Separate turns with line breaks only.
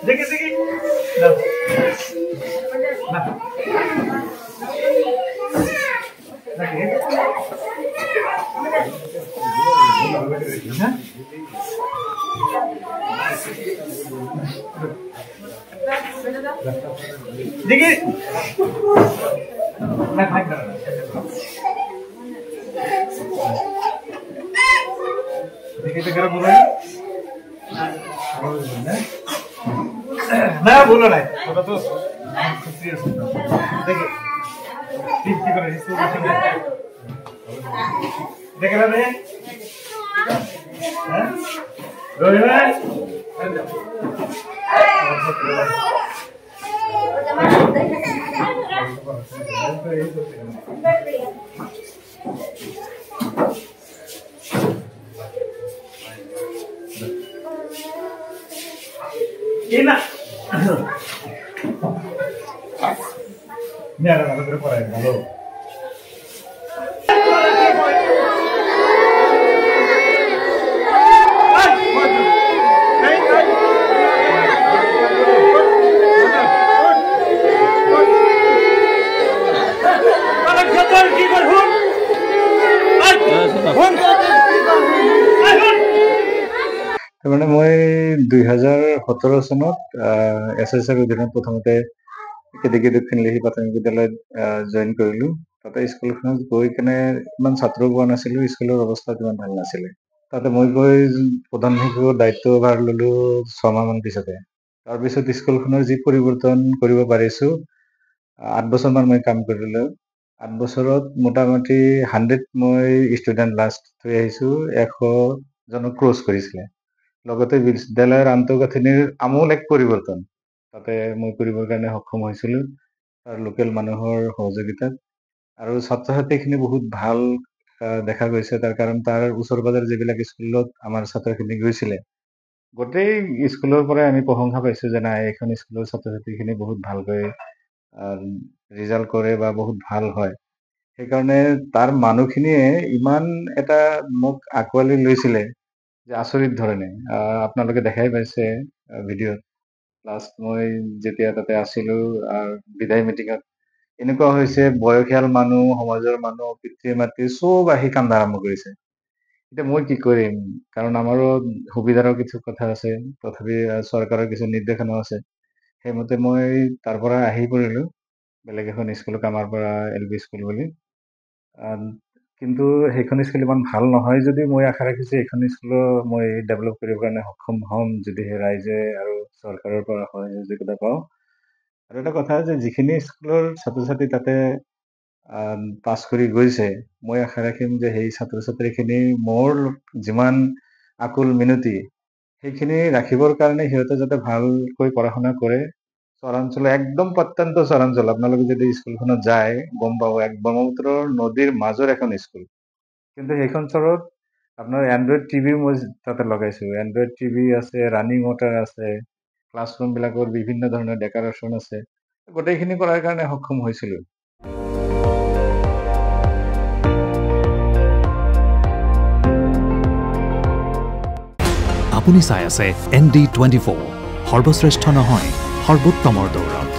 দেখি দেখি দেখি देखिए तो बोला ना बोलो ना बोला तो सीरियस देखिए ठीक ठीक करे इसको देख रहा है हैं रोई ना Ina. Ini ada apa berapa orang? Halo. মানে মই 2017 চনত এছএছৰ অধীনত প্ৰথমতে কেদিকি দক্ষিণ লেহী প্ৰাথমিক বিদ্যালয়ত জইন কৰিলো তাতে স্কুলখনত গৈ কেনে ইমান ছাত্ৰ পোৱা নাছিলো স্কুলৰ অৱস্থা ইমান ভাল নাছিলে তাতে মই গৈ প্ৰধান শিক্ষকৰ দায়িত্বভাৰ ললো 6 মাহমান পিছতে তাৰপিছত স্কুলখনৰ যি পৰিৱৰ্তন কৰিব পাৰিছো 8 বছৰমান মই কাম কৰিলো 8 বছৰত মোটামুটি 100 মই ষ্টুডেণ্ট লাষ্ট থৈ আহিছো 100 জনক ক্ৰছ কৰিছিলে লগতে বিদ্যালয়ৰ আন্তঃগাঁথনিৰ আমূল এক পৰিৱৰ্তন তাতে মই কৰিবৰ কাৰণে সক্ষম হৈছিলোঁ তাৰ লোকেল মানুহৰ সহযোগিতাত আৰু ছাত্ৰ ছাত্ৰীখিনি বহুত ভাল দেখা গৈছে তাৰ কাৰণ তাৰ ওচৰ পাজৰ যিবিলাক স্কুলত আমাৰ ছাত্ৰখিনি গৈছিলে গোটেই স্কুলৰ পৰাই আমি প্ৰশংসা পাইছোঁ যে নাই এইখন স্কুলৰ ছাত্ৰ ছাত্ৰীখিনি বহুত ভালকৈ ৰিজাল্ট কৰে বা বহুত ভাল হয় সেইকাৰণে তাৰ মানুহখিনিয়ে ইমান এটা মোক আঁকোৱালি লৈছিলে যে আচৰিত ধৰণে আপোনালোকে দেখাই পাইছে ভিডিঅ'ত লাষ্ট মই যেতিয়া তাতে আছিলোঁ বিদায় মিটিঙত এনেকুৱা হৈছে বয়সীয়াল মানুহ সমাজৰ মানুহ পিতৃ মাতৃ চব আহি কান্দা আৰম্ভ কৰিছে এতিয়া মই কি কৰিম কাৰণ আমাৰো সুবিধাৰো কিছু কথা আছে তথাপি চৰকাৰৰ কিছু নিৰ্দেশনাও আছে সেইমতে মই তাৰ পৰা আহি পৰিলোঁ বেলেগ এখন স্কুলত আমাৰ পৰা LP স্কুল বুলি কিন্তু সেইখন স্কুল ইমান ভাল নহয় যদি মই আশা ৰাখিছোঁ এইখন স্কুলো মই ডেভেলপ কৰিবৰ কাৰণে সক্ষম হ'ম যদিহে ৰাইজে আৰু চৰকাৰৰ পৰা সহযোগিতা পাওঁ আৰু এটা কথা যে যিখিনি স্কুলৰ ছাত্ৰ ছাত্ৰী তাতে পাছ কৰি গৈছে মই আশা ৰাখিম যে সেই ছাত্ৰ ছাত্ৰীখিনি মোৰ যিমান আকুল মিনতি সেইখিনি ৰাখিবৰ কাৰণে সিহঁতে যাতে ভালকৈ পঢ়া শুনা কৰে চৰাঞ্চল একদম প্ৰত্যন্ত চৰাঞ্চল আপোনালোকে যদি স্কুলখনত যায় গম পাব এক ব্ৰহ্মপুত্ৰৰ নদীৰ মাজৰ এখন স্কুল কিন্তু সেইখন চৰত আপোনাৰ এণ্ড্ৰইড টিভি মই তাতে লগাইছোঁ এণ্ড্ৰইড টিভি আছে ৰানিং ৱাটাৰ আছে ক্লাছৰুমবিলাকৰ বিভিন্ন ধৰণৰ ডেক'ৰেশ্যন আছে গোটেইখিনি কৰাৰ কাৰণে সক্ষম হৈছিলোঁ
আপুনি চাই আছে ND24 সৰ্বশ্ৰেষ্ঠ নহয় সৰ্বোত্তমৰ দৌৰত